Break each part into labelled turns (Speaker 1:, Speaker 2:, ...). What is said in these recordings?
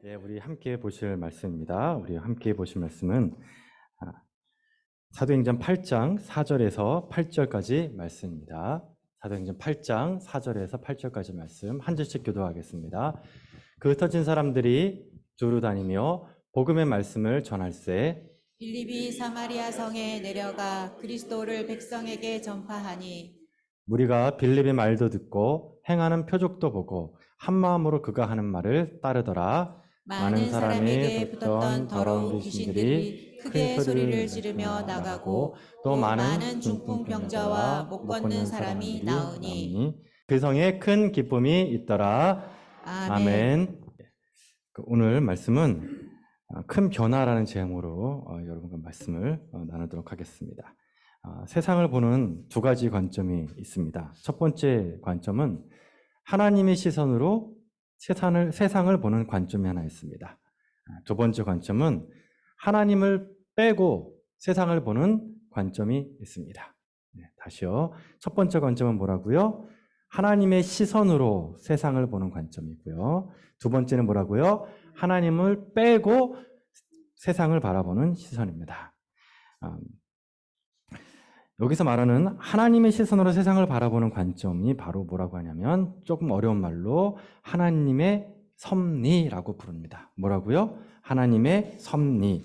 Speaker 1: 네, 우리 함께 보실 말씀입니다. 우리 함께 보실 말씀은 사도행전 8장 4절에서 8절까지 말씀입니다. 사도행전 8장 4절에서 8절까지 말씀 한 절씩 교도하겠습니다. 그 흩어진 사람들이 두루 다니며 복음의 말씀을 전할세
Speaker 2: 빌립이 사마리아 성에 내려가 그리스도를 백성에게 전파하니
Speaker 1: 무리가 빌립의 말도 듣고 행하는 표적도 보고 한 마음으로 그가 하는 말을 따르더라.
Speaker 2: 많은 사람에게 붙었던 더러운 귀신들이 크게 소리를 지르며 나가고 또 많은 중풍병자와 못 걷는 사람이 나오니
Speaker 1: 그 성에 큰 기쁨이 있더라. 아멘. 오늘 말씀은 큰 변화라는 제목으로 여러분과 말씀을 나누도록 하겠습니다. 세상을 보는 두 가지 관점이 있습니다. 첫 번째 관점은 하나님의 시선으로 세상을 보는 관점이 하나 있습니다. 두 번째 관점은 하나님을 빼고 세상을 보는 관점이 있습니다. 다시요. 첫 번째 관점은 뭐라고요? 하나님의 시선으로 세상을 보는 관점이고요. 두 번째는 뭐라고요? 하나님을 빼고 세상을 바라보는 시선입니다. 여기서 말하는 하나님의 시선으로 세상을 바라보는 관점이 바로 뭐라고 하냐면 조금 어려운 말로 하나님의 섭리라고 부릅니다. 뭐라고요? 하나님의 섭리.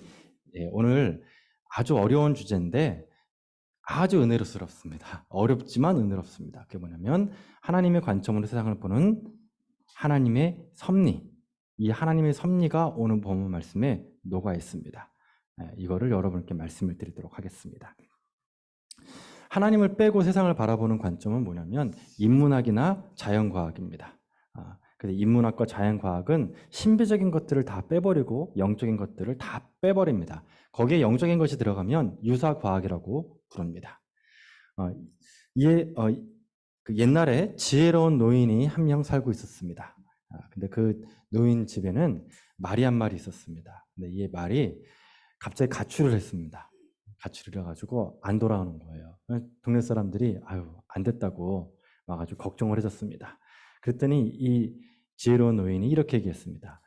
Speaker 1: 오늘 아주 어려운 주제인데 아주 은혜롭습니다. 어렵지만 은혜롭습니다. 그게 뭐냐면 하나님의 관점으로 세상을 보는 하나님의 섭리. 이 하나님의 섭리가 오늘 본문 말씀에 녹아 있습니다. 이거를 여러분께 말씀을 드리도록 하겠습니다. 하나님을 빼고 세상을 바라보는 관점은 뭐냐면 인문학이나 자연과학입니다. 근데 인문학과 자연과학은 신비적인 것들을 다 빼버리고 영적인 것들을 다 빼버립니다. 거기에 영적인 것이 들어가면 유사과학이라고 부릅니다. 옛날에 지혜로운 노인이 한 명 살고 있었습니다. 근데 그 노인 집에는 말이 한 마리 있었습니다. 근데 이 말이 갑자기 가출을 했습니다. 가출을 해가지고 안 돌아오는 거예요. 동네 사람들이 안 됐다고 와가지고 걱정을 해줬습니다. 그랬더니 이 지혜로운 노인이 이렇게 얘기했습니다.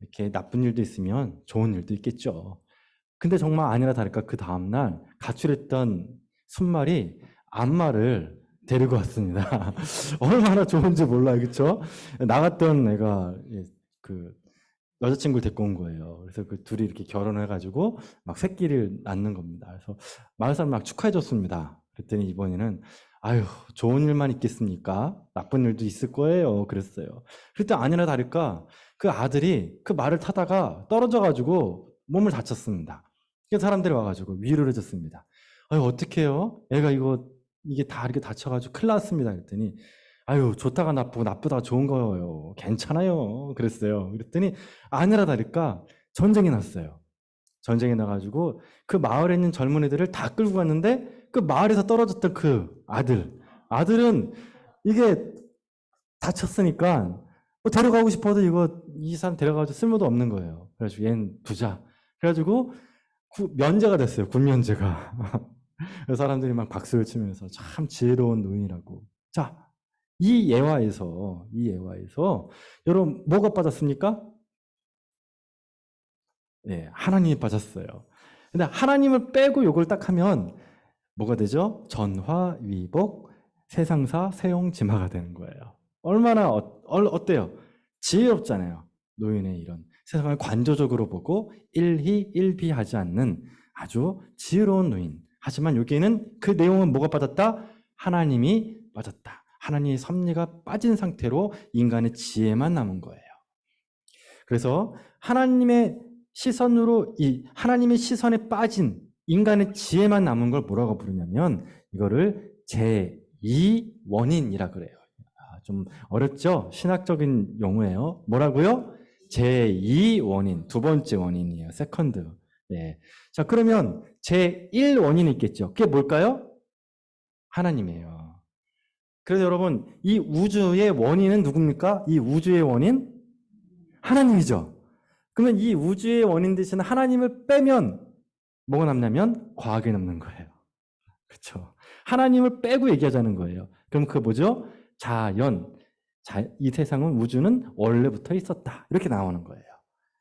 Speaker 1: 이렇게 나쁜 일도 있으면 좋은 일도 있겠죠. 근데 정말 아니라 다를까 그 다음날 가출했던 순말이 암말을 데리고 왔습니다. 얼마나 좋은지 몰라요, 그렇죠? 나갔던 애가 여자친구를 데리고 온 거예요. 그래서 그 둘이 이렇게 결혼해가지고 막 새끼를 낳는 겁니다. 그래서 마을 사람 막 축하해줬습니다. 그랬더니 이번에는 좋은 일만 있겠습니까? 나쁜 일도 있을 거예요. 그랬어요. 그랬더니 아니나 다를까 그 아들이 그 말을 타다가 떨어져가지고 몸을 다쳤습니다. 그래서 사람들이 와가지고 위로를 해줬습니다. 어떡해요? 애가 이게 다 이렇게 다쳐가지고 큰일 났습니다. 그랬더니 좋다가 나쁘고 나쁘다가 좋은 거예요. 괜찮아요. 그랬어요. 그랬더니 아니라 다를까 전쟁이 났어요. 전쟁이 나가지고 그 마을에 있는 젊은이들을 다 끌고 갔는데 그 마을에서 떨어졌던 그 아들은 이게 다쳤으니까 데려가고 싶어도 이 사람 데려가가지고 쓸모도 없는 거예요. 그래가지고 얘는 두자. 그래가지고 면제가 됐어요. 군면제가. 사람들이 막 박수를 치면서 참 지혜로운 노인이라고. 자, 이 예화에서 여러분 뭐가 빠졌습니까? 하나님이 빠졌어요. 근데 하나님을 빼고 요걸 딱 하면 뭐가 되죠? 전화위복, 세상사, 세용지마가 되는 거예요. 얼마나 어때요? 지혜롭잖아요. 노인의 이런 세상을 관조적으로 보고 일희일비하지 않는 아주 지혜로운 노인. 하지만 여기에는 그 내용은 뭐가 빠졌다? 하나님이 빠졌다. 하나님의 섭리가 빠진 상태로 인간의 지혜만 남은 거예요. 그래서 하나님의 시선에 빠진 인간의 지혜만 남은 걸 뭐라고 부르냐면 이거를 제2원인이라 그래요. 좀 어렵죠? 신학적인 용어예요. 뭐라고요? 제2원인, 두 번째 원인이에요. 세컨드. 자, 그러면 제1원인이 있겠죠. 그게 뭘까요? 하나님이에요. 그래서 여러분, 이 우주의 원인은 누굽니까? 이 우주의 원인? 하나님이죠. 그러면 이 우주의 원인 대신 하나님을 빼면 뭐가 남냐면 과학이 남는 거예요. 그렇죠? 하나님을 빼고 얘기하자는 거예요. 그럼 그게 뭐죠? 이 세상은 우주는 원래부터 있었다. 이렇게 나오는 거예요.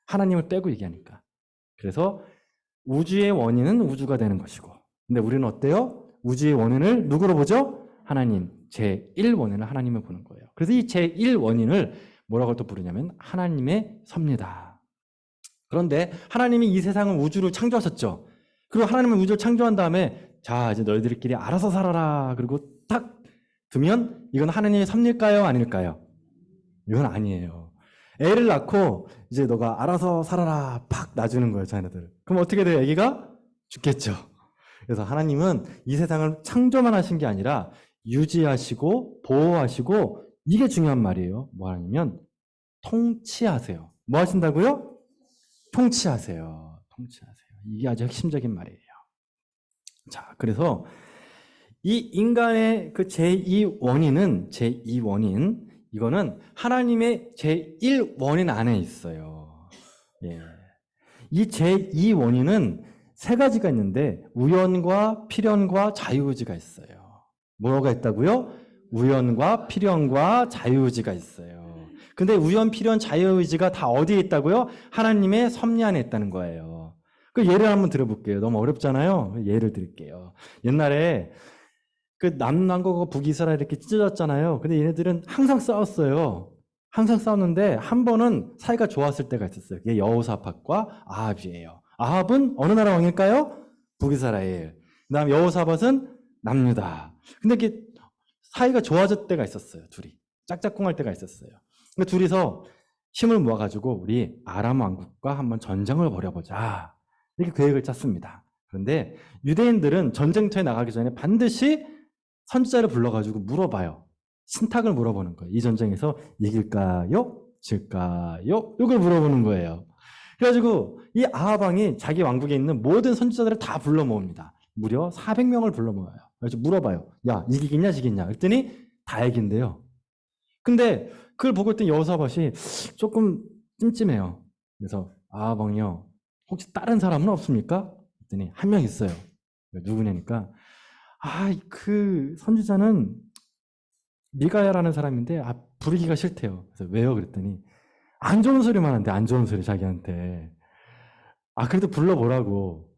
Speaker 1: 하나님을 빼고 얘기하니까. 그래서 우주의 원인은 우주가 되는 것이고, 근데 우리는 어때요? 우주의 원인을 누구로 보죠? 하나님, 제1원인을 하나님을 보는 거예요. 그래서 이 제1원인을 뭐라고 또 부르냐면 하나님의 섭니다. 그런데 하나님이 이 세상을 우주를 창조하셨죠. 그리고 하나님은 우주를 창조한 다음에 자, 이제 너희들끼리 알아서 살아라. 그리고 딱 두면 이건 하나님의 섭일까요? 아닐까요? 이건 아니에요. 애를 낳고 이제 너가 알아서 살아라 팍 놔주는 거예요, 자녀들. 그럼 어떻게 돼요? 애기가 죽겠죠. 그래서 하나님은 이 세상을 창조만 하신 게 아니라 유지하시고 보호하시고, 이게 중요한 말이에요. 뭐 하냐면 통치하세요. 뭐 하신다고요? 통치하세요. 통치하세요. 이게 아주 핵심적인 말이에요. 자, 그래서 이 인간의 그 제2원인은, 제2원인, 이거는 하나님의 제1원인 안에 있어요. 예. 이 제2원인은 세 가지가 있는데 우연과 필연과 자유의지가 있어요. 뭐가 있다고요? 우연과 필연과 자유의지가 있어요. 근데 우연, 필연, 자유의지가 다 어디에 있다고요? 하나님의 섭리 안에 있다는 거예요. 그 예를 한번 들어볼게요. 너무 어렵잖아요. 예를 드릴게요. 옛날에 그 남왕국과 북이스라엘 이렇게 찢어졌잖아요. 근데 얘네들은 항상 싸웠어요. 항상 싸웠는데 한 번은 사이가 좋았을 때가 있었어요. 그게 여호사밧과 아합이에요. 아합은 어느 나라 왕일까요? 북이스라엘. 그다음 여호사밧은 남유다. 근데 이게 사이가 좋아질 때가 있었어요. 둘이 짝짝꿍할 때가 있었어요. 근데 둘이서 힘을 모아가지고 우리 아람 왕국과 한번 전쟁을 벌여보자, 이렇게 계획을 짰습니다. 그런데 유대인들은 전쟁터에 나가기 전에 반드시 선지자를 불러가지고 물어봐요. 신탁을 물어보는 거예요. 이 전쟁에서 이길까요? 질까요? 이걸 물어보는 거예요. 그래가지고 이 아합 왕이 자기 왕국에 있는 모든 선지자들을 다 불러 모읍니다. 무려 400명을 불러 모아요. 그래서 물어봐요. 야, 이기겠냐 지겠냐? 그랬더니 다 이긴대요. 근데 그걸 보고 있던 여호사밧이 조금 찜찜해요. 그래서 아합 왕이요, 혹시 다른 사람은 없습니까? 그랬더니 한 명 있어요. 누구냐니까, 그 선지자는 미가야라는 사람인데 부르기가 싫대요. 그래서 왜요? 그랬더니 안 좋은 소리만 한대. 안 좋은 소리 자기한테. 그래도 불러보라고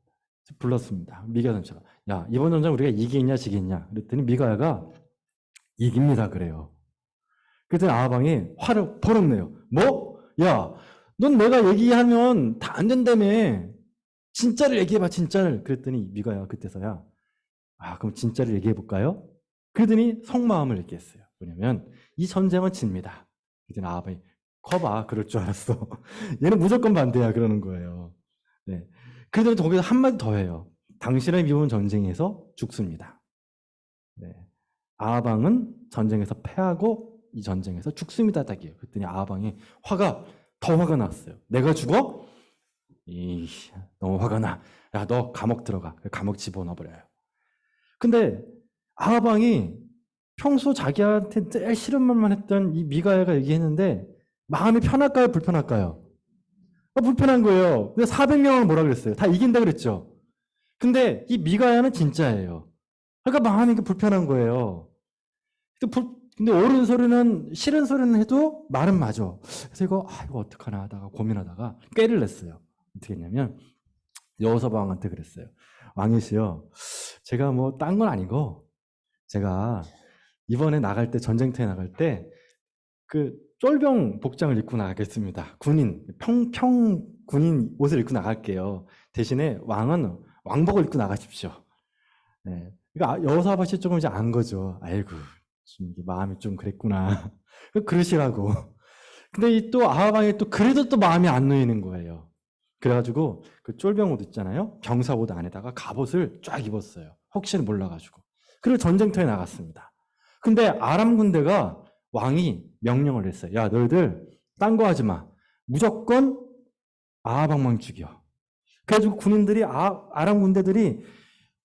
Speaker 1: 불렀습니다. 미가 선지자가. 야, 이번 전쟁 우리가 이기겠냐 지겠냐? 그랬더니 미가야가 이깁니다 그래요. 그랬더니 아합 왕이 화를 버럭 내요. 뭐? 야, 넌 내가 얘기하면 다 안 된다며. 진짜를 얘기해봐, 진짜를. 그랬더니 미가야가 그때서야, 그럼 진짜를 얘기해볼까요? 그러더니 속마음을 얘기했어요. 뭐냐면 이 전쟁은 집니다. 그랬더니 아합이 커봐, 그럴 줄 알았어. 얘는 무조건 반대야, 그러는 거예요. 네. 그러더니 거기서 한마디 더 해요. 당신을 미운 전쟁에서 죽습니다. 네. 아합 왕은 전쟁에서 패하고 이 전쟁에서 죽습니다, 딱이에요. 그랬더니 아합 왕이 더 화가 났어요. 내가 죽어? 너무 화가 나. 야, 너 감옥 들어가. 감옥 집어넣어버려요. 근데 아합 왕이 평소 자기한테 제일 싫은 말만 했던 이 미가야가 얘기했는데 마음이 편할까요? 불편할까요? 불편한 거예요. 근데 400명은 뭐라 그랬어요? 다 이긴다 그랬죠. 근데 이 미가야는 진짜예요. 그러니까 마음이 불편한 거예요. 근데 옳은 소리는, 싫은 소리는 해도 말은 맞아. 그래서 이거 어떡하나 하다가 고민하다가 꾀를 냈어요. 어떻게 했냐면 여호사밧 왕한테 그랬어요. 왕이시여, 제가 뭐 딴 건 아니고 제가 이번에 나갈 때, 전쟁터에 나갈 때 그 쫄병 복장을 입고 나가겠습니다. 군인, 평 군인 옷을 입고 나갈게요. 대신에 왕은 왕복을 입고 나가십시오. 네. 그러니까 여호사밧이 조금 이제 안 거죠. 아이고, 좀 마음이 좀 그랬구나. 그러시라고. 근데 또 아합 왕이 또 그래도 또 마음이 안 놓이는 거예요. 그래가지고 그 쫄병 옷 있잖아요. 병사 옷 안에다가 갑옷을 쫙 입었어요. 혹시나 몰라가지고. 그리고 전쟁터에 나갔습니다. 근데 아람 군대가, 왕이 명령을 했어요. 야, 너희들 딴 거 하지 마. 무조건 아합 왕만 죽여. 그래가지고 군인들이, 아람 군대들이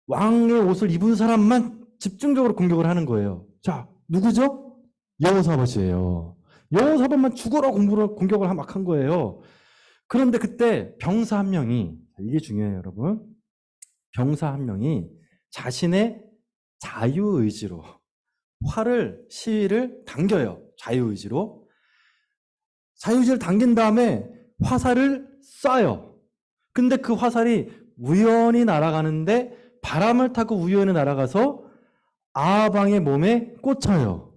Speaker 1: 왕의 옷을 입은 사람만 집중적으로 공격을 하는 거예요. 자, 누구죠? 여호사밧이에요. 여호사밧만 죽어라 공격을 막 한 거예요. 그런데 그때 병사 한 명이, 이게 중요해요, 여러분. 병사 한 명이 자신의 자유의지로 시위를 당겨요. 자유의지를 당긴 다음에 화살을 쏴요. 근데 그 화살이 우연히 날아가는데 바람을 타고 우연히 날아가서 아방의 몸에 꽂혀요.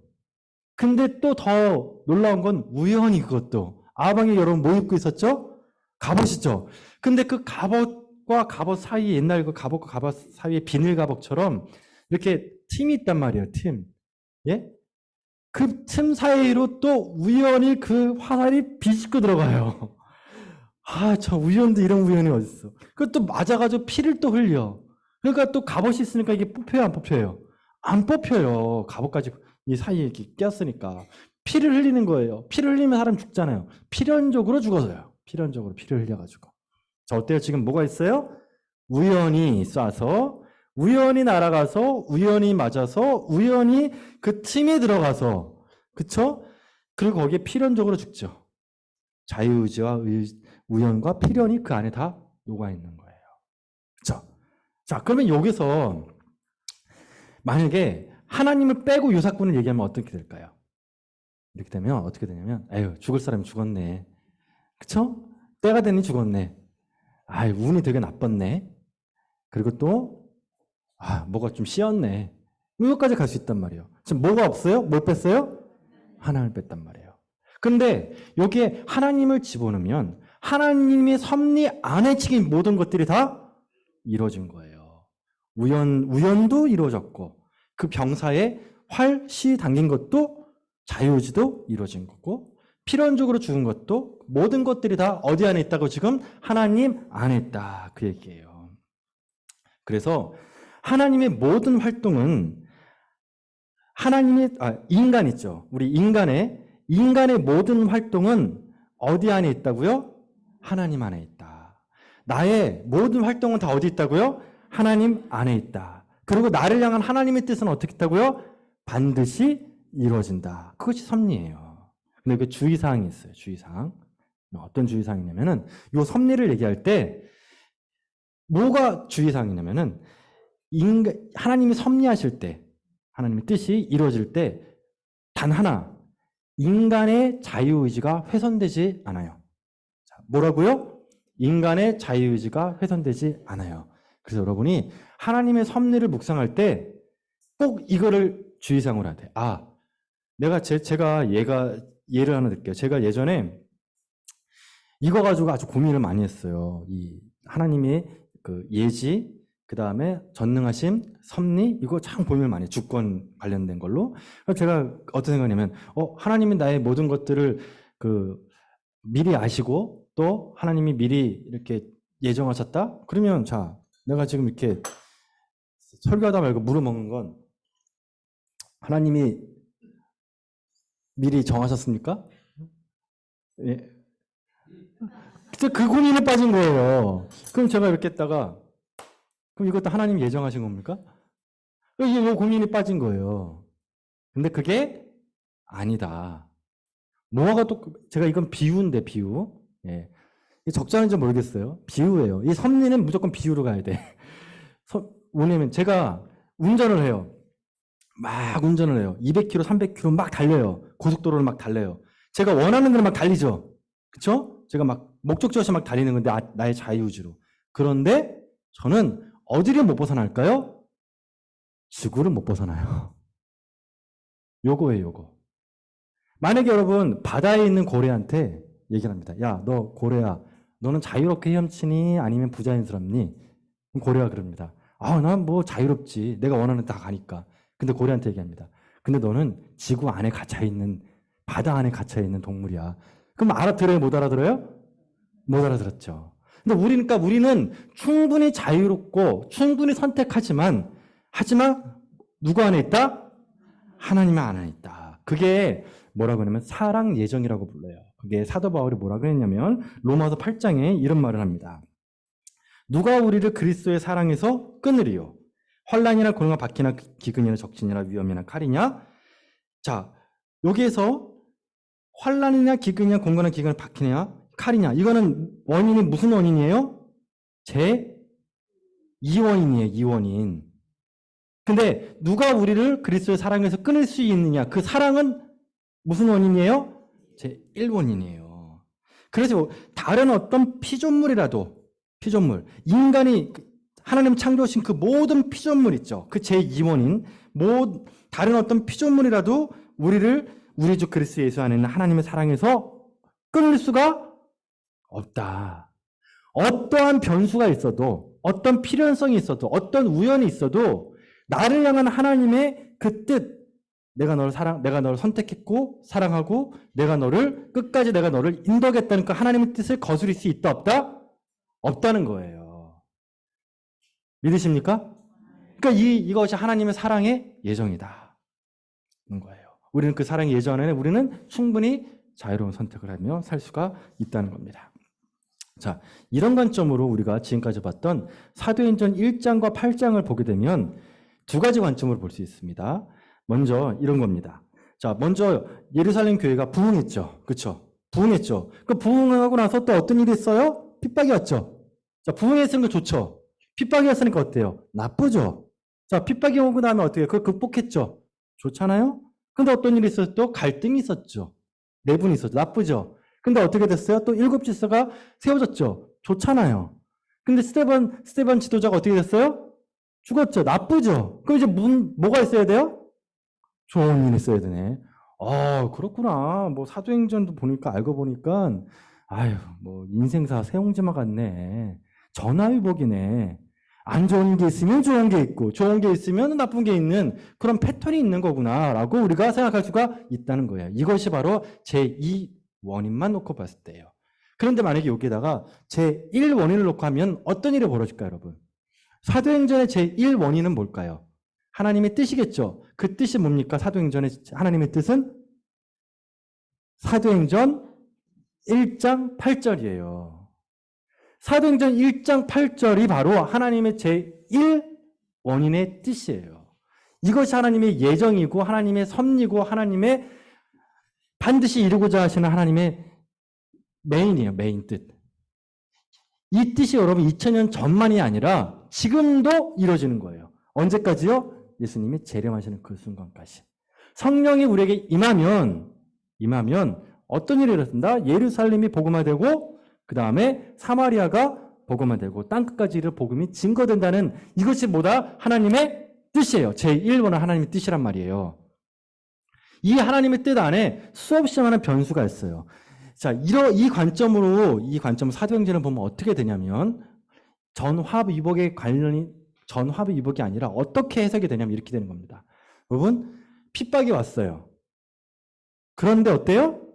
Speaker 1: 근데 또 더 놀라운 건 우연히 그것도 아방이 여러분 뭐 입고 있었죠? 갑옷이죠. 근데 그 갑옷과 갑옷 사이에 옛날 그 갑옷과 갑옷 사이에 비닐 갑옷처럼 이렇게 틈이 있단 말이에요. 틈. 예? 그 틈 사이로 또 우연히 그 화살이 비집고 들어가요. 아, 저 우연도 이런 우연이 어딨어. 그것도 맞아가지고 피를 또 흘려. 그러니까 또 갑옷이 있으니까 이게 뽑혀요, 안 뽑혀요? 안 뽑혀요. 갑옷까지 이 사이에 이렇게 꼈으니까. 피를 흘리는 거예요. 피를 흘리면 사람 죽잖아요. 필연적으로 죽어서요. 필연적으로 피를 흘려가지고. 자, 어때요? 지금 뭐가 있어요? 우연히 쏴서, 우연히 날아가서, 우연히 맞아서, 우연히 그 틈에 들어가서, 그쵸? 그리고 거기에 필연적으로 죽죠. 자유의지와 우연과 필연이 그 안에 다 녹아 있는 거예요. 그쵸? 자, 그러면 여기서 만약에 하나님을 빼고 이 사건을 얘기하면 어떻게 될까요? 이렇게 되면 어떻게 되냐면, 에휴, 죽을 사람이 죽었네. 그쵸? 때가 되니 죽었네. 아이, 운이 되게 나빴네. 그리고 또, 뭐가 좀 씌었네. 여기까지 갈 수 있단 말이에요. 지금 뭐가 없어요? 뭘 뺐어요? 하나님을 뺐단 말이에요. 근데 여기에 하나님을 집어넣으면 하나님의 섭리 안에 지금 모든 것들이 다 이루어진 거예요. 우연도 이루어졌고, 그 병사에 활시 당긴 것도 자유의지도 이루어진 거고, 필연적으로 죽은 것도 모든 것들이 다 어디 안에 있다고 지금 하나님 안에 있다. 그 얘기예요. 그래서 하나님의 모든 활동은 인간 있죠. 우리 인간의 모든 활동은 어디 안에 있다고요? 하나님 안에 있다. 나의 모든 활동은 다 어디 있다고요? 하나님 안에 있다. 그리고 나를 향한 하나님의 뜻은 어떻게 있다고요? 반드시 이루어진다. 그것이 섭리예요. 근데 그 주의사항이 있어요. 주의사항. 어떤 주의사항이냐면은 이 섭리를 얘기할 때 뭐가 주의사항이냐면은 하나님이 섭리하실 때, 하나님의 뜻이 이루어질 때 단 하나, 인간의 자유의지가 훼손되지 않아요. 자, 뭐라고요? 인간의 자유의지가 훼손되지 않아요. 그래서 여러분이 하나님의 섭리를 묵상할 때 꼭 이거를 주의사항으로 해야 돼. 제가 예를 하나 드릴게요. 제가 예전에 이거 가지고 아주 고민을 많이 했어요. 이 하나님의 그 예지, 그 다음에 전능하심, 섭리, 이거 참 고민을 많이 해요. 주권 관련된 걸로. 그래서 제가 어떤 생각이냐면, 하나님이 나의 모든 것들을 미리 아시고, 또 하나님이 미리 이렇게 예정하셨다? 그러면 자, 내가 지금 이렇게 설교하다 말고 물어먹는 건 하나님이 미리 정하셨습니까? 예. 그 고민에 빠진 거예요. 그럼 제가 이렇게 했다가, 그럼 이것도 하나님 예정하신 겁니까? 이 고민이 빠진 거예요. 근데 그게 아니다. 제가 이건 비유인데, 비유. 예. 적절한지 모르겠어요. 비유예요. 이 섭리는 무조건 비유로 가야 돼. 왜냐면 제가 운전을 해요. 막 운전을 해요. 200km, 300km 막 달려요. 고속도로를 막 달려요. 제가 원하는 대로 막 달리죠. 그쵸? 제가 막 목적지 없이 막 달리는 건데, 나의 자유의지로. 그런데 저는 어디를 못 벗어날까요? 지구를 못 벗어나요. 요거예요, 요거. 만약에 여러분, 바다에 있는 고래한테 얘기를 합니다. 야, 너 고래야. 너는 자유롭게 헤엄치니? 아니면 부자연스럽니? 그럼 고래가 그럽니다. 난 뭐 자유롭지. 내가 원하는 데 다 가니까. 근데 고래한테 얘기합니다. 근데 너는 지구 안에 갇혀있는, 바다 안에 갇혀있는 동물이야. 그럼 알아들어요? 못 알아들어요? 못 알아들었죠. 근데 우리는 충분히 자유롭고 충분히 선택하지만, 하지만 누구 안에 있다? 하나님 안에 있다. 그게 뭐라고 하냐면 사랑 예정이라고 불러요. 그게 사도 바울이 뭐라고 했냐면 로마서 8장에 이런 말을 합니다. 누가 우리를 그리스도의 사랑에서 끊으리요? 환난이나 고난이나 박해나 기근이나 적진이나 위험이나 칼이냐? 자, 여기에서 환난이나 기근이나 공간이나 기근이나 박해냐? 칼이냐? 이거는 원인이 무슨 원인이에요? 제2원인이에요. 2원인. 근데 누가 우리를 그리스도의 사랑에서 끊을 수 있느냐? 그 사랑은 무슨 원인이에요? 제1원인이에요. 그래서 다른 어떤 피조물이라도, 피조물, 인간이 하나님 창조하신 그 모든 피조물 있죠. 그 제2원인 다른 어떤 피조물이라도 우리 주 그리스도 예수 안에 있는 하나님의 사랑에서 끊을 수가 없다. 어떠한 변수가 있어도, 어떤 필연성이 있어도, 어떤 우연이 있어도 나를 향한 하나님의 그 뜻, 내가 너를 선택했고 사랑하고 끝까지 내가 너를 인도하겠다는 그 하나님의 뜻을 거스릴 수 있다 없다? 없다는 거예요. 믿으십니까? 그러니까 이것이 하나님의 사랑의 예정이다. 는 거예요. 우리는 그 사랑의 예정 안에 우리는 충분히 자유로운 선택을 하며 살 수가 있다는 겁니다. 자, 이런 관점으로 우리가 지금까지 봤던 사도행전 1장과 8장을 보게 되면 두 가지 관점으로 볼 수 있습니다. 먼저 이런 겁니다. 자, 먼저 예루살렘 교회가 부흥했죠. 그렇죠? 부흥했죠. 그 부흥하고 나서 또 어떤 일이 있어요? 핍박이 왔죠. 자, 부흥했으니까 좋죠. 핍박이 왔으니까 어때요? 나쁘죠. 자, 핍박이 오고 나면 어떻게 해요? 그걸 극복했죠. 좋잖아요? 근데 어떤 일이 있었어요? 또 갈등이 있었죠. 내분이 있었죠. 나쁘죠. 근데 어떻게 됐어요? 또 일곱 질서가 세워졌죠. 좋잖아요. 근데 스데반 지도자가 어떻게 됐어요? 죽었죠. 나쁘죠. 그럼 이제 뭐가 있어야 돼요? 좋은 일이 있어야 되네. 그렇구나. 뭐 사도행전도 보니까 알고 보니까 뭐 인생사 세옹지마 같네. 전화위복이네. 안 좋은 게 있으면 좋은 게 있고 좋은 게 있으면 나쁜 게 있는 그런 패턴이 있는 거구나라고 우리가 생각할 수가 있다는 거예요. 이것이 바로 제2원인만 놓고 봤을 때예요. 그런데 만약에 여기에다가 제1원인을 놓고 하면 어떤 일이 벌어질까요, 여러분? 사도행전의 제1원인은 뭘까요? 하나님의 뜻이겠죠. 그 뜻이 뭡니까? 사도행전의 하나님의 뜻은 사도행전 1장 8절이에요. 사도행전 1장 8절이 바로 하나님의 제1원인의 뜻이에요. 이것이 하나님의 예정이고 하나님의 섭리고 하나님의 반드시 이루고자 하시는 하나님의 메인이에요. 메인 뜻. 이 뜻이 여러분 2000년 전만이 아니라 지금도 이루어지는 거예요. 언제까지요? 예수님이 재림하시는 그 순간까지. 성령이 우리에게 임하면 어떤 일이 일어난다? 예루살렘이 복음화되고 그 다음에 사마리아가 복음화되고 땅끝까지 이를 복음이 증거된다는 이것이 뭐다? 하나님의 뜻이에요. 제1원은 하나님의 뜻이란 말이에요. 이 하나님의 뜻 안에 수없이 많은 변수가 있어요. 자, 이 관점 사도행전을 보면 어떻게 되냐면 전화위복이 아니라 어떻게 해석이 되냐면 이렇게 되는 겁니다. 여러분, 핍박이 왔어요. 그런데 어때요?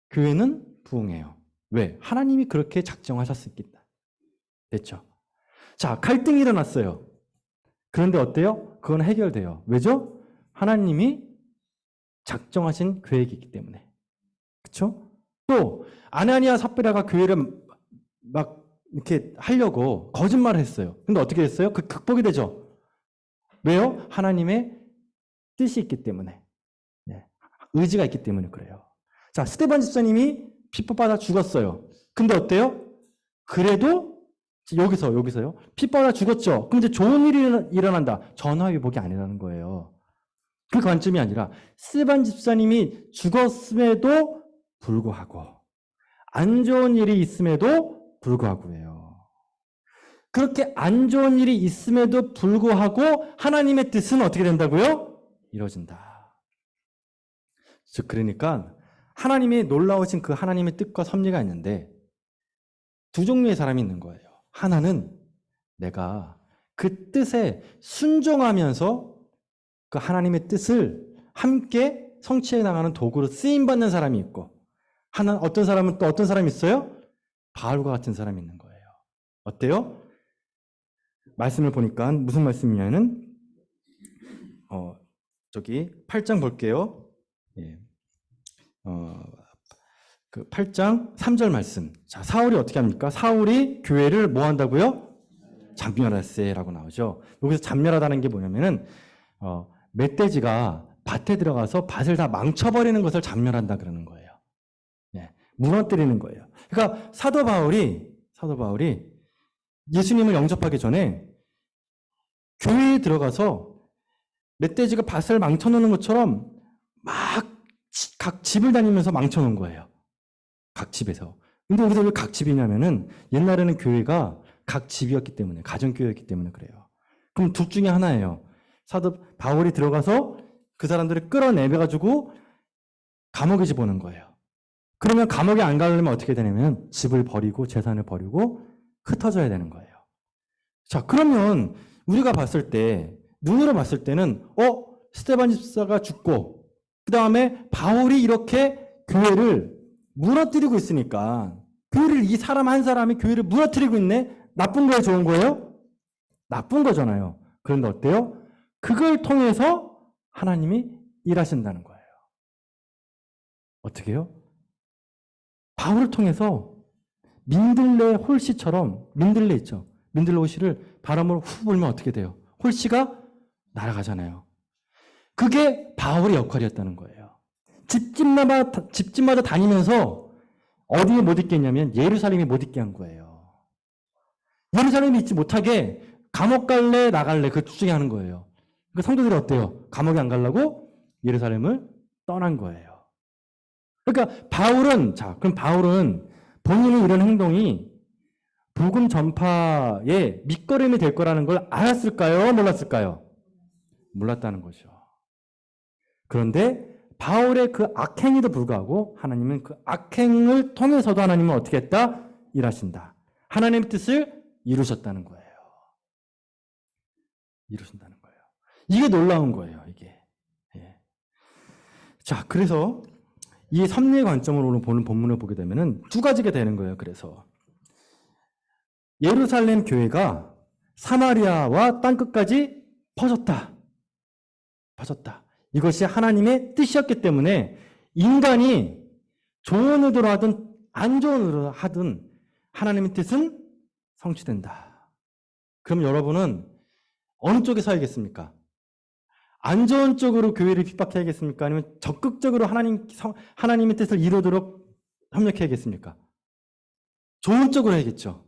Speaker 1: 교회는 부흥해요. 왜? 하나님이 그렇게 작정하셨기 때문에. 됐죠? 자, 갈등이 일어났어요. 그런데 어때요? 그건 해결돼요. 왜죠? 하나님이 작정하신 계획이 있기 때문에. 그렇죠? 또 아나니아 삽비라가 교회를 막 이렇게 하려고 거짓말을 했어요. 근데 어떻게 됐어요? 그 극복이 되죠. 왜요? 하나님의 뜻이 있기 때문에. 의지가 있기 때문에 그래요. 자, 스데반 집사님이 핍박받아 죽었어요. 근데 어때요? 그래도 여기서요. 핍박받아 죽었죠. 그럼 이제 좋은 일이 일어난다. 전화위복이 아니라는 거예요. 그 관점이 아니라 스데반 집사님이 죽었음에도 불구하고 안 좋은 일이 있음에도 불구하고예요. 그렇게 안 좋은 일이 있음에도 불구하고 하나님의 뜻은 어떻게 된다고요? 이루어진다. 즉 그러니까 하나님의 놀라우신 그 하나님의 뜻과 섭리가 있는데 두 종류의 사람이 있는 거예요. 하나는 내가 그 뜻에 순종하면서 그 하나님의 뜻을 함께 성취해 나가는 도구로 쓰임받는 사람이 있고 어떤 사람은 또 어떤 사람이 있어요? 바울과 같은 사람이 있는 거예요. 어때요? 말씀을 보니까 무슨 말씀이냐면 8장 볼게요. 그 8장 3절 말씀. 자, 사울이 어떻게 합니까? 사울이 교회를 뭐 한다고요? 잠멸하세라고 나오죠. 여기서 잠멸하다는 게 뭐냐면은 멧돼지가 밭에 들어가서 밭을 다 망쳐버리는 것을 잠멸한다 그러는 거예요. 무너뜨리는 거예요. 그러니까 사도 바울이 예수님을 영접하기 전에 교회에 들어가서 멧돼지가 밭을 망쳐놓는 것처럼 막 각 집을 다니면서 망쳐놓은 거예요. 각 집에서. 근데 여기서 왜 각 집이냐면은 옛날에는 교회가 각 집이었기 때문에, 가정교회였기 때문에 그래요. 그럼 둘 중에 하나예요. 사도 바울이 들어가서 그 사람들을 끌어내가지고 감옥에 집어넣는 거예요. 그러면 감옥에 안 가려면 어떻게 되냐면 집을 버리고 재산을 버리고 흩어져야 되는 거예요. 자, 그러면 우리가 봤을 때, 눈으로 봤을 때는 스데반 집사가 죽고 그 다음에 바울이 이렇게 교회를 무너뜨리고 있으니까 교회를, 이 사람 한 사람이 교회를 무너뜨리고 있네? 나쁜 거예요, 좋은 거예요? 나쁜 거잖아요. 그런데 어때요? 그걸 통해서 하나님이 일하신다는 거예요. 어떻게 해요? 바울을 통해서 민들레 홀씨처럼, 민들레 있죠? 민들레 홀씨를 바람으로 후 불면 어떻게 돼요? 홀씨가 날아가잖아요. 그게 바울의 역할이었다는 거예요. 집집마다 다니면서 어디에 못 있게 했냐면 예루살렘에 못 있게 한 거예요. 예루살렘에 있지 못하게 감옥 갈래 나갈래 그 중에 하는 거예요. 그 성도들이 어때요? 감옥에 안 가려고 예루살렘을 떠난 거예요. 그러니까 그럼 바울은 본인의 이런 행동이 복음 전파의 밑거름이 될 거라는 걸 알았을까요? 몰랐을까요? 몰랐다는 거죠. 그런데 바울의 그 악행에도 불구하고 하나님은 그 악행을 통해서도 하나님은 어떻게 했다? 일하신다. 하나님의 뜻을 이루셨다는 거예요. 이루신다는 거예요. 이게 놀라운 거예요, 이게. 예. 자, 그래서 이 섭리의 관점으로 오늘 보는 본문을 보게 되면은 두 가지가 되는 거예요, 그래서. 예루살렘 교회가 사마리아와 땅끝까지 퍼졌다. 퍼졌다. 이것이 하나님의 뜻이었기 때문에 인간이 좋은 의도로 하든 안 좋은 의도로 하든 하나님의 뜻은 성취된다. 그럼 여러분은 어느 쪽에 서야겠습니까? 안 좋은 쪽으로 교회를 핍박해야겠습니까? 아니면 적극적으로 하나님의 뜻을 이루도록 협력해야겠습니까? 좋은 쪽으로 해야겠죠.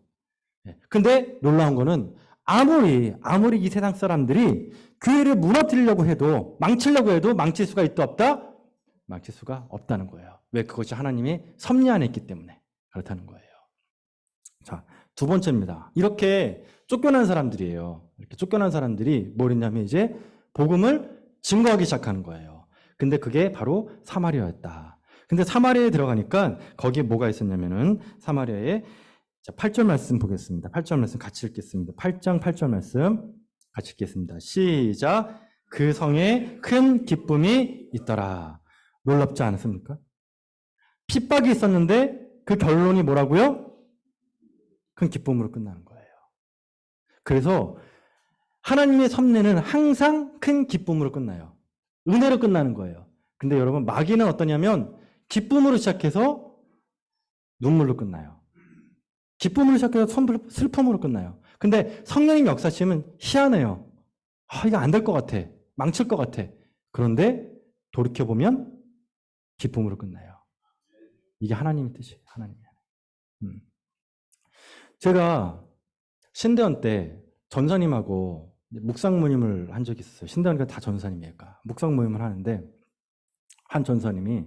Speaker 1: 근데 놀라운 거는 아무리 이 세상 사람들이 교회를 무너뜨리려고 해도, 망치려고 해도 망칠 수가 있다 없다? 망칠 수가 없다는 거예요. 왜? 그것이 하나님의 섭리 안에 있기 때문에 그렇다는 거예요. 자, 두 번째입니다. 이렇게 쫓겨난 사람들이에요. 이렇게 쫓겨난 사람들이 뭘 했냐면 이제 복음을 증거하기 시작하는 거예요. 근데 그게 바로 사마리아였다. 근데 사마리아에 들어가니까 거기에 뭐가 있었냐면은 사마리아에, 자, 8절 말씀 보겠습니다. 8절 말씀 같이 읽겠습니다. 8장 8절 말씀 같이 읽겠습니다. 시작. 그 성에 큰 기쁨이 있더라. 놀랍지 않습니까? 핍박이 있었는데 그 결론이 뭐라고요? 큰 기쁨으로 끝나는 거예요. 그래서 하나님의 섭리는 항상 큰 기쁨으로 끝나요. 은혜로 끝나는 거예요. 근데 여러분, 마귀는 어떠냐면 기쁨으로 시작해서 눈물로 끝나요. 기쁨으로 시작해서 슬픔으로 끝나요. 근데 성령님 역사심은 희한해요. 이거 안 될 것 같아. 망칠 것 같아. 그런데 돌이켜보면 기쁨으로 끝나요. 이게 하나님의 뜻이에요. 하나님의. 제가 신대원 때 전사님하고 묵상 모임을 한 적이 있었어요. 신대원이가 다 전사님이니까. 묵상 모임을 하는데 한 전사님이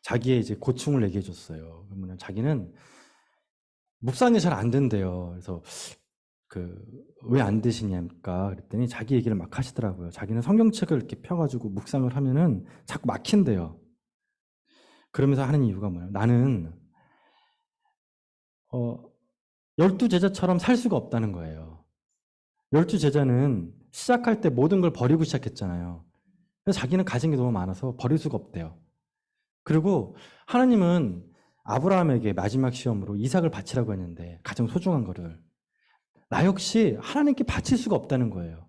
Speaker 1: 자기의 이제 고충을 얘기해 줬어요. 그러면 자기는 묵상이 잘 안 된대요. 그래서 왜 안 되시냐니까 그랬더니 자기 얘기를 막 하시더라고요. 자기는 성경책을 이렇게 펴가지고 묵상을 하면은 자꾸 막힌대요. 그러면서 하는 이유가 뭐예요? 나는 12제자처럼 살 수가 없다는 거예요. 12제자는 시작할 때 모든 걸 버리고 시작했잖아요. 그래서 자기는 가진 게 너무 많아서 버릴 수가 없대요. 그리고 하나님은 아브라함에게 마지막 시험으로 이삭을 바치라고 했는데 가장 소중한 거를 나 역시 하나님께 바칠 수가 없다는 거예요.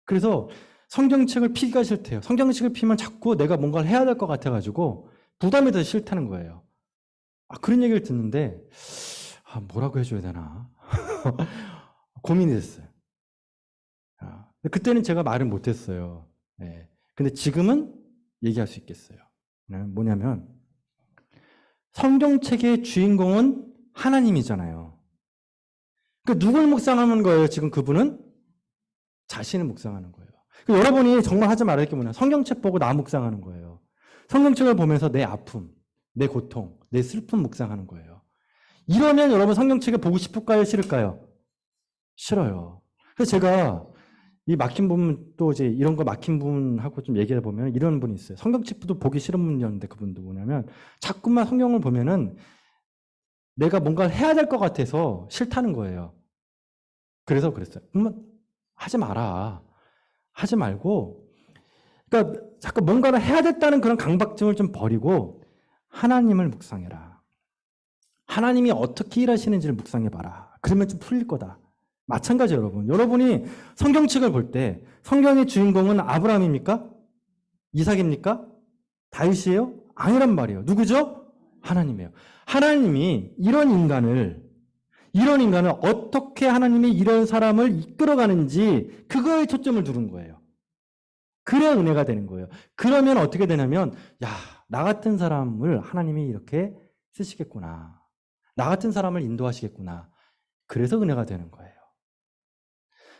Speaker 1: 그래서 성경책을 피기가 싫대요. 성경책을 피면 자꾸 내가 뭔가를 해야 될 것 같아가지고 부담이 더 싫다는 거예요. 그런 얘기를 듣는데 뭐라고 해줘야 되나 고민이 됐어요. 그때는 제가 말을 못했어요. 네. 근데 지금은 얘기할 수 있겠어요. 뭐냐면 성경책의 주인공은 하나님이잖아요. 누굴 묵상하는 거예요? 지금 그분은 자신을 묵상하는 거예요. 여러분이 정말 하지 말아야 할 게 뭐냐? 성경책 보고 나 묵상하는 거예요. 성경책을 보면서 내 아픔, 내 고통, 내 슬픔 묵상하는 거예요. 이러면 여러분 성경책을 보고 싶을까요? 싫을까요? 싫어요. 그래서 제가 이 막힌 부분 또 이제 이런 거 막힌 부분하고 좀 얘기해 보면 이런 분이 있어요. 성경책도 보기 싫은 분이었는데 그분도 뭐냐면 자꾸만 성경을 보면은 내가 뭔가를 해야 될 것 같아서 싫다는 거예요. 그래서 그랬어요. 그러면 하지 마라. 하지 말고, 그러니까 자꾸 뭔가를 해야 됐다는 그런 강박증을 좀 버리고 하나님을 묵상해라. 하나님이 어떻게 일하시는지를 묵상해봐라. 그러면 좀 풀릴 거다. 마찬가지예요, 여러분. 여러분이 성경책을 볼 때 성경의 주인공은 아브라함입니까? 이삭입니까? 다윗이에요? 아니란 말이에요. 누구죠? 하나님이에요. 하나님이 이런 인간을 어떻게 하나님이 이런 사람을 이끌어가는지 그거에 초점을 두는 거예요. 그래야 은혜가 되는 거예요. 그러면 어떻게 되냐면 야, 나 같은 사람을 하나님이 이렇게 쓰시겠구나. 나 같은 사람을 인도하시겠구나. 그래서 은혜가 되는 거예요.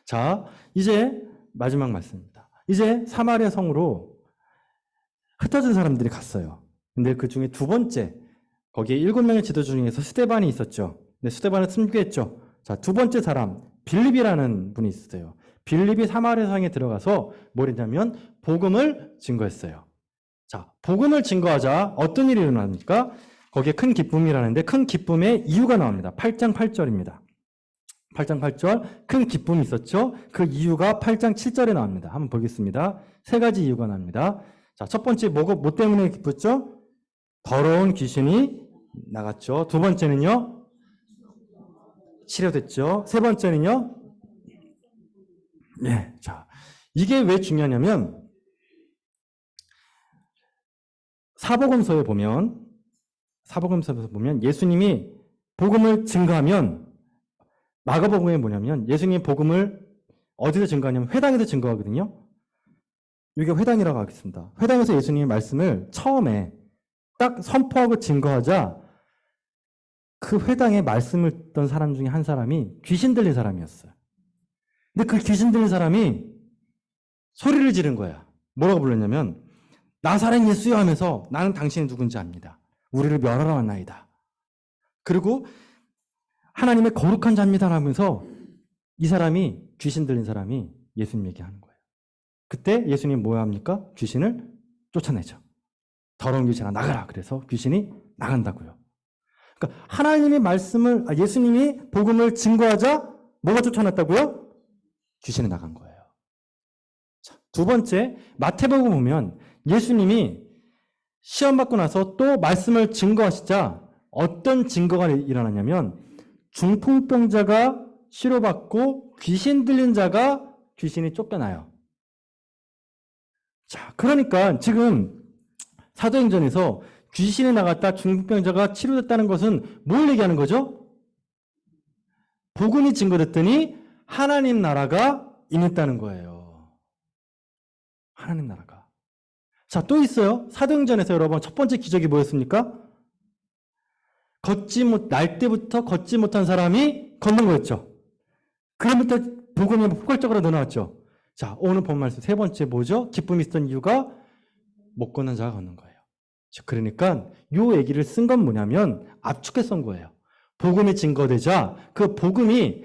Speaker 1: 자, 이제 마지막 말씀입니다. 이제 사마리아 성으로 흩어진 사람들이 갔어요. 근데 그 중에 두 번째, 거기에 7명의 지도자 중에서 스데반이 있었죠. 근데 스데반은 순교했죠. 자, 두 번째 사람, 빌립이라는 분이 있었어요. 빌립이 사마리아 성에 들어가서 뭘 했냐면 복음을 증거했어요. 자, 복음을 증거하자 어떤 일이 일어납니까? 거기에 큰 기쁨이라는데 큰 기쁨의 이유가 나옵니다. 8장 8절입니다. 8장 8절 큰 기쁨이 있었죠. 그 이유가 8장 7절에 나옵니다. 한번 보겠습니다. 세 가지 이유가 나옵니다. 자, 첫 번째 뭐 때문에 기뻤죠? 더러운 귀신이 나갔죠. 두 번째는요, 치료됐죠. 세 번째는요, 네, 자, 이게 왜 중요하냐면 사복음서에 보면 예수님이 복음을 증거하면 마가복음에 뭐냐면 예수님이 복음을 어디서 증거하냐면 회당에서 증거하거든요. 이게 회당이라고 하겠습니다. 회당에서 예수님의 말씀을 처음에 딱 선포하고 증거하자 그 회당에 말씀을 듣던 사람 중에 한 사람이 귀신 들린 사람이었어요. 근데 그 귀신 들린 사람이 소리를 지른 거야. 뭐라고 불렀냐면 나사렛 예수여 하면서 나는 당신이 누군지 압니다. 우리를 멸하러 왔나이다. 그리고 하나님의 거룩한 자입니다 하면서 이 사람이 귀신 들린 사람이 예수님 얘기하는 거예요. 그때 예수님 뭐 합니까? 귀신을 쫓아내죠. 더러운 귀신아 나가라. 그래서 귀신이 나간다고요. 그러니까 하나님의 말씀을 예수님이 복음을 증거하자 뭐가 쫓아났다고요? 귀신이 나간 거예요. 자, 두 번째 마태복음 보면 예수님이 시험 받고 나서 또 말씀을 증거하시자 어떤 증거가 일어나냐면 중풍병자가 치료받고 귀신 들린 자가 귀신이 쫓겨나요. 자, 그러니까 지금 사도행전에서 귀신이 나갔다 중풍병자가 치료됐다는 것은 뭘 얘기하는 거죠? 복음이 증거됐더니 하나님 나라가 임했다는 거예요. 하나님 나라가. 자, 또 있어요. 사도행전에서 여러분 첫 번째 기적이 뭐였습니까? 날 때부터 걷지 못한 사람이 걷는 거였죠. 그로부터 복음이 포괄적으로 늘어났죠. 자, 오늘 본 말씀 세 번째 뭐죠? 기쁨이 있었던 이유가 못 걷는 자가 걷는 거예요. 그러니까 이 얘기를 쓴 건 뭐냐면 압축해 쓴 거예요. 복음이 증거되자 그 복음이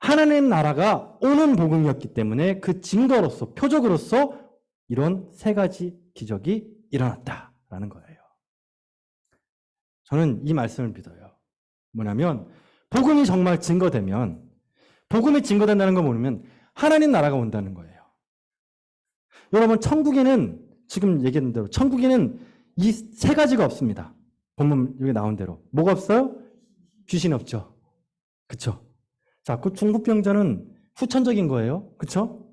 Speaker 1: 하나님 나라가 오는 복음이었기 때문에 그 증거로서 표적으로서 이런 세 가지 기적이 일어났다라는 거예요. 저는 이 말씀을 믿어요. 뭐냐면 복음이 정말 증거되면 복음이 증거된다는 걸 모르면 하나님 나라가 온다는 거예요. 여러분 천국에는 지금 얘기했던 대로 천국에는 이 세 가지가 없습니다. 본문 여기 나온 대로 뭐가 없어요? 귀신이 없죠. 그렇죠? 자, 그 중풍병자는 후천적인 거예요. 그렇죠?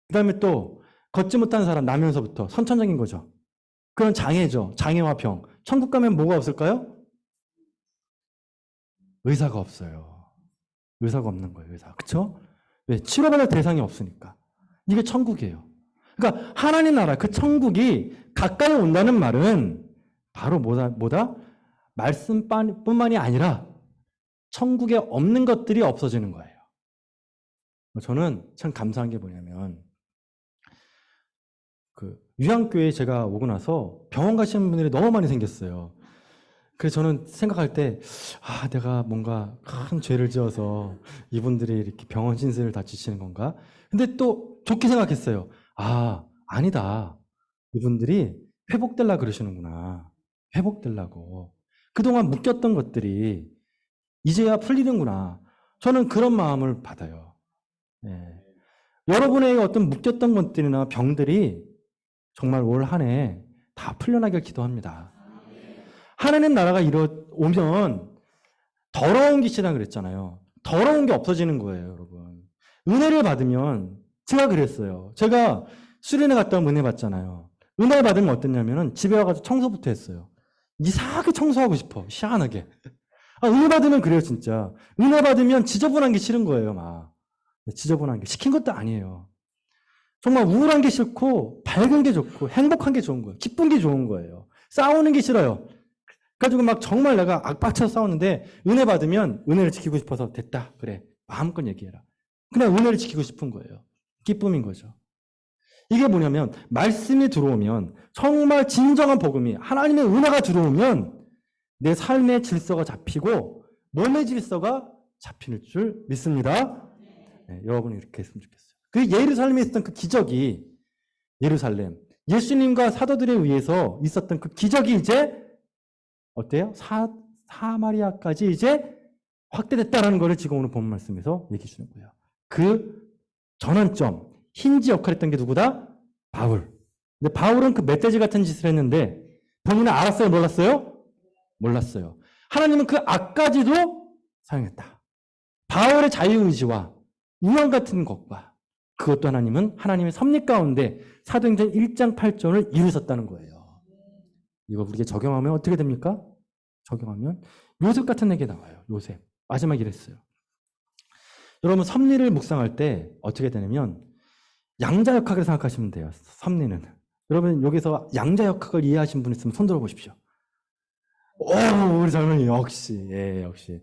Speaker 1: 그다음에 또 걷지 못한 사람 나면서부터 선천적인 거죠. 그건 장애죠. 장애와 병. 천국 가면 뭐가 없을까요? 의사가 없어요. 의사가 없는 거예요. 의사. 그렇죠? 왜? 치료받을 대상이 없으니까. 이게 천국이에요. 그러니까 하나님 나라 그 천국이 가까이 온다는 말은 바로 뭐다? 말씀뿐만이 아니라 천국에 없는 것들이 없어지는 거예요. 저는 참 감사한 게 뭐냐면 그 유양교회에 제가 오고 나서 병원 가시는 분들이 너무 많이 생겼어요. 그래서 저는 생각할 때, 내가 뭔가 큰 죄를 지어서 이분들이 이렇게 병원 신세를 다 지치는 건가? 근데 또 좋게 생각했어요. 아니다. 이분들이 회복되려 그러시는구나. 회복되려고. 그동안 묶였던 것들이 이제야 풀리는구나. 저는 그런 마음을 받아요. 예. 여러분의 어떤 묶였던 것들이나 병들이 정말 올 한 해 다 풀려나길 기도합니다. 하나님 나라가 오면 더러운 것이라 그랬잖아요. 더러운 게 없어지는 거예요, 여러분. 은혜를 받으면 제가 그랬어요. 제가 수련회 갔다 오면 은혜 받잖아요. 은혜 받으면 어땠냐면은 집에 와가지고 청소부터 했어요. 이상하게 청소하고 싶어. 희한하게. 은혜 받으면 그래요, 진짜. 은혜 받으면 지저분한 게 싫은 거예요, 막. 지저분한 게. 시킨 것도 아니에요. 정말 우울한 게 싫고, 밝은 게 좋고, 행복한 게 좋은 거예요. 기쁜 게 좋은 거예요. 싸우는 게 싫어요. 그래가지고 막 정말 내가 악박쳐서 싸우는데, 은혜 받으면 은혜를 지키고 싶어서 됐다. 그래. 마음껏 얘기해라. 그냥 은혜를 지키고 싶은 거예요. 기쁨인 거죠. 이게 뭐냐면, 말씀이 들어오면, 정말 진정한 복음이, 하나님의 은혜가 들어오면, 내 삶의 질서가 잡히고, 몸의 질서가 잡히는 줄 믿습니다. 네, 여러분이 이렇게 했으면 좋겠어요. 그 예루살렘에 있었던 그 기적이, 예루살렘, 예수님과 사도들에 의해서 있었던 그 기적이 이제, 어때요? 사마리아까지 이제 확대됐다라는 것을 지금 오늘 본 말씀에서 얘기해 주는 거예요. 그 전환점, 힌지 역할을 했던 게 누구다? 바울. 근데 바울은 그 멧돼지 같은 짓을 했는데 본인은 알았어요? 몰랐어요? 몰랐어요. 하나님은 그 악까지도 사용했다. 바울의 자유의지와 우연 같은 것과 그것도 하나님은 하나님의 섭리 가운데 사도행전 1장 8절을 이루셨다는 거예요. 이거 우리가 적용하면 어떻게 됩니까? 적용하면 요셉 같은 얘기 나와요. 요셉. 마지막 이랬어요. 여러분 섭리를 묵상할 때 어떻게 되냐면 양자역학을 생각하시면 돼요. 섭리는. 여러분 여기서 양자역학을 이해하신 분 있으면 손 들어보십시오. 우리 젊은이 역시. 예, 역시.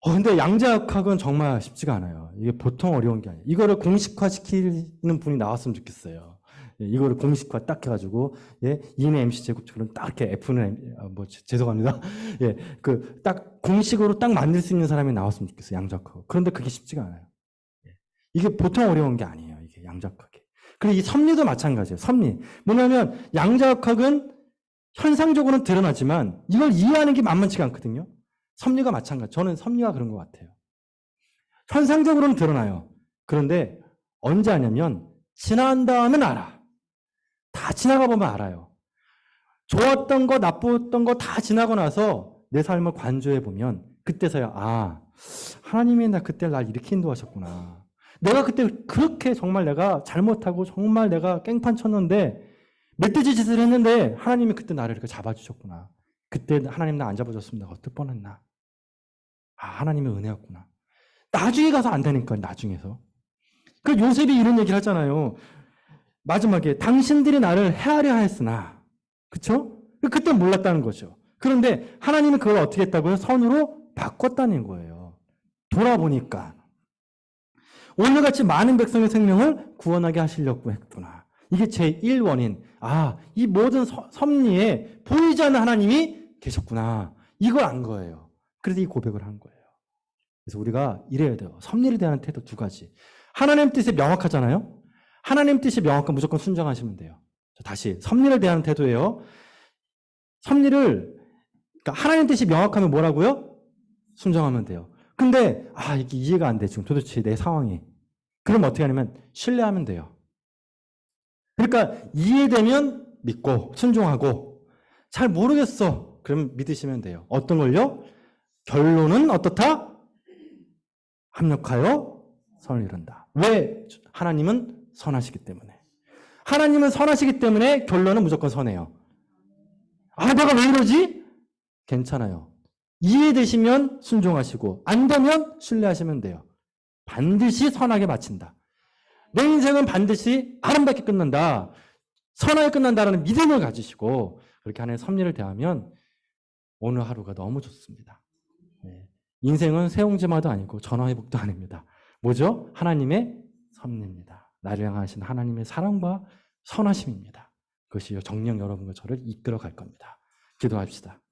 Speaker 1: 근데 양자역학은 정말 쉽지가 않아요. 이게 보통 어려운 게 아니에요. 이거를 공식화시키는 분이 나왔으면 좋겠어요. 예, 이거를 공식화 딱 해가지고, 예, 2는 MC 제곱처럼 딱 이렇게 F는, 죄송합니다. 예, 딱 공식으로 딱 만들 수 있는 사람이 나왔으면 좋겠어요. 양자역학. 그런데 그게 쉽지가 않아요. 예, 이게 보통 어려운 게 아니에요. 이게 양자역학이. 그리고 이 섭리도 마찬가지예요. 섭리. 뭐냐면, 양자역학은 현상적으로는 드러나지만, 이걸 이해하는 게 만만치가 않거든요. 섭리가 마찬가지. 저는 섭리가 그런 것 같아요. 현상적으로는 드러나요. 그런데 언제 하냐면 지난 다음엔 알아. 다 지나가 보면 알아요. 좋았던 거, 나빴던 거 다 지나고 나서 내 삶을 관조해 보면 그때서야 하나님이 그때 날 이렇게 인도하셨구나. 내가 그때 그렇게 정말 내가 잘못하고 정말 내가 깽판 쳤는데 멧돼지 짓을 했는데 하나님이 그때 나를 이렇게 잡아주셨구나. 그때 하나님 나 안 잡아줬으면 내가 어떨 뻔했나. 하나님의 은혜였구나. 나중에 가서 안다니까, 나중에서. 그 요셉이 이런 얘기를 하잖아요. 마지막에 당신들이 나를 해하려 하였으나, 그쵸? 그때 몰랐다는 거죠. 그런데 하나님은 그걸 어떻게 했다고요? 선으로 바꿨다는 거예요. 돌아보니까 오늘같이 많은 백성의 생명을 구원하게 하시려고 했구나. 이게 제1원인. 이 모든 섭리에 보이지 않는 하나님이 계셨구나. 이걸 안 거예요. 그래서 이 고백을 한 거예요. 그래서 우리가 이래야 돼요. 섭리에 대한 태도 두 가지. 하나님 뜻이 명확하잖아요. 하나님 뜻이 명확하면 무조건 순종하시면 돼요. 다시 섭리를 대하는 태도예요. 그러니까 하나님 뜻이 명확하면 뭐라고요? 순종하면 돼요. 근데 이게 이해가 안 돼. 지금 도대체 내 상황이. 그럼 어떻게 하냐면 신뢰하면 돼요. 그러니까 이해되면 믿고 순종하고 잘 모르겠어. 그럼 믿으시면 돼요. 어떤 걸요? 결론은 어떻다? 합력하여 선을 이룬다. 왜? 하나님은 선하시기 때문에. 하나님은 선하시기 때문에 결론은 무조건 선해요. 내가 왜 이러지? 괜찮아요. 이해되시면 순종하시고 안 되면 신뢰하시면 돼요. 반드시 선하게 마친다. 내 인생은 반드시 아름답게 끝난다. 선하게 끝난다라는 믿음을 가지시고 그렇게 하나님의 섭리를 대하면 오늘 하루가 너무 좋습니다. 인생은 새옹지마도 아니고 전화회복도 아닙니다. 뭐죠? 하나님의 섭리입니다. 나를 향하신 하나님의 사랑과 선하심입니다. 그것이 정녕 여러분과 저를 이끌어 갈 겁니다. 기도합시다.